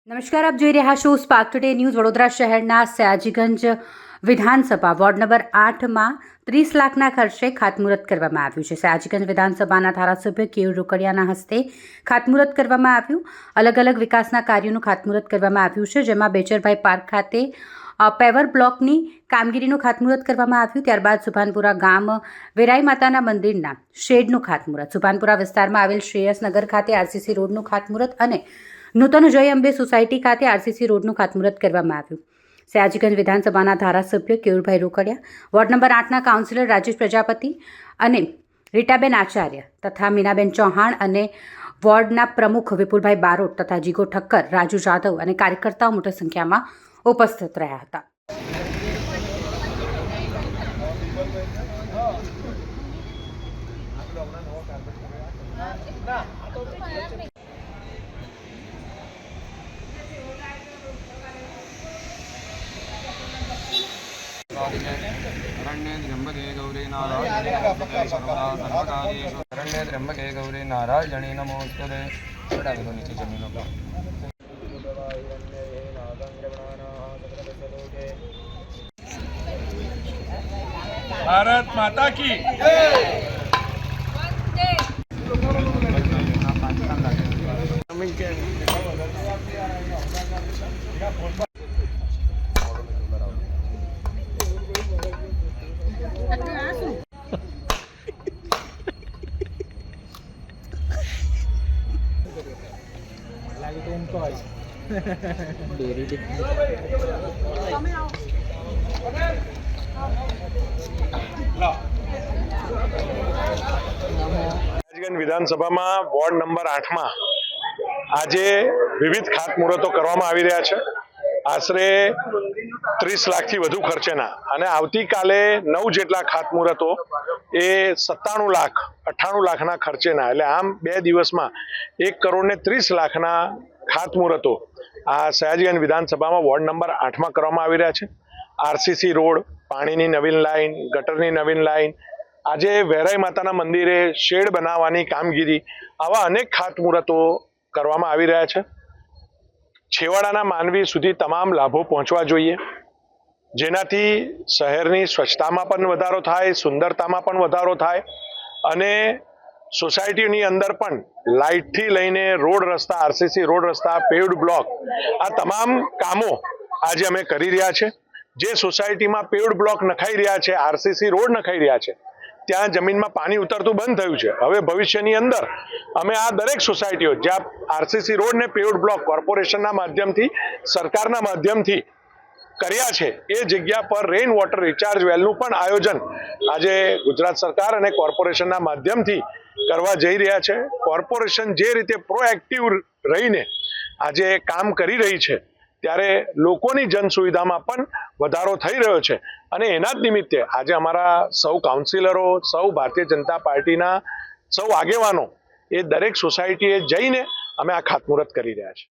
નમસ્કાર, આપ જોઈ રહ્યા છો સ્પાર્ક ટુડે ન્યૂઝ. વડોદરા શહેરના સયાજીગંજ વિધાનસભા વોર્ડ નંબર 8માં 30 લાખના ખર્ચે ખાતમુહૂર્ત કરવામાં આવ્યું છે. સયાજીગંજ વિધાનસભાના ધારાસભ્ય કેયુર રોકડિયાના હસ્તે ખાતમુહૂર્ત કરવામાં આવ્યું. અલગ અલગ વિકાસના કાર્યોનું ખાતમુહૂર્ત કરવામાં આવ્યું છે, જેમાં બેચરભાઈ પાર્ક ખાતે પેવર બ્લોકની કામગીરીનું ખાતમુહૂર્ત કરવામાં આવ્યું. ત્યારબાદ સુભાનપુરા ગામ વેરાઈ માતાના મંદિરના શેડનું ખાતમુહૂર્ત, સુભાનપુરા વિસ્તારમાં આવેલ શ્રેયસનગર ખાતે આરસીસી રોડનું ખાતમુહૂર્ત અને નૂતન જય અંબે સોસાયટી ખાતે આરસીસી રોડનું ખાતમુહૂર્ત કરવામાં આવ્યું. સયાજીગંજ વિધાનસભાના ધારાસભ્ય કેયુરભાઈ રોકડિયા, વોર્ડ નંબર 8ના કાઉન્સિલર રાજેશ પ્રજાપતિ અને રીટાબેન આચાર્ય તથા મીનાબેન ચૌહાણ અને વોર્ડના પ્રમુખ વિપુલભાઈ બારોટ તથા જીગો ઠક્કર, રાજુ જાદવ અને કાર્યકર્તાઓ મોટી સંખ્યામાં ઉપસ્થિત રહ્યા હતા. त्र्यंबके गौरी नारायणी नमोस्तुते. नीचे जमीनों पर भारत माता की વિધાનસભામાં વોર્ડ નંબર 8માં આજે વિવિધ ખાતમુહૂર્તો કરવામાં આવી રહ્યા છે. આશરે 30 લાખથી વધુ ખર્ચેના અને આવતીકાલે 9 જેટલા ખાતમુહૂર્તો એ 97 લાખ 98 લાખના ખર્ચેના, એટલે આમ 2 દિવસમાં 1 કરોડ ને 30 લાખના ખાતમુહૂર્તો આ સયાજીગંજ વિધાનસભામાં વોર્ડ નંબર 8માં કરવામાં આવી રહ્યા છે. આરસીસી રોડ, પાણીની નવીન લાઈન, ગટરની નવીન લાઈન, આજે વેરાઈ માતાના મંદિરે શેડ બનાવવાની કામગીરી, આવા અનેક ખાતમુહૂર્તો કરવામાં આવી રહ્યા છે. છેવાડાના માનવી સુધી તમામ લાભો પહોંચવા જોઈએ, જેનાથી શહેરની સ્વચ્છતામાં પણ વધારો થાય, સુંદરતામાં પણ વધારો થાય અને સોસાયટીની અંદર પણ લાઇટથી લઈને રોડ રસ્તા, આરસીસી રોડ રસ્તા, પેવ્ડ બ્લોક, આ તમામ કામો આજે અમે કરી રહ્યા છે. જે સોસાયટીમાં પેવ્ડ બ્લોક નખાઈ રહ્યા છે, આરસીસી રોડ નખાઈ રહ્યા છે, ત્યાં જમીનમાં પાણી ઉતરતું બંધ થયું છે. હવે ભવિષ્યની અંદર અમે આ દરેક સોસાયટીઓ જ્યાં આરસીસી રોડ ને પેવ્ડ બ્લોક કોર્પોરેશનના માધ્યમથી, સરકારના માધ્યમથી કર્યા છે, એ જગ્યા પર રેઇન વોટર રિચાર્જ વેલનું પણ આયોજન આજે ગુજરાત સરકાર અને કોર્પોરેશનના માધ્યમથી કરવા જઈ રહ્યા છે. કોર્પોરેશન જે રીતે પ્રોએક્ટિવ રહીને આજે કામ કરી રહી છે, ત્યારે લોકોની જન સુવિધામાં પણ વધારો થઈ રહ્યો છે અને એના જ નિમિત્તે આજે અમારા સૌ કાઉન્સિલરો, સૌ ભારતીય જનતા પાર્ટીના સૌ આગેવાનો એ દરેક સોસાયટીએ જઈને અમે આ ખાતમુહૂર્ત કરી રહ્યા છીએ.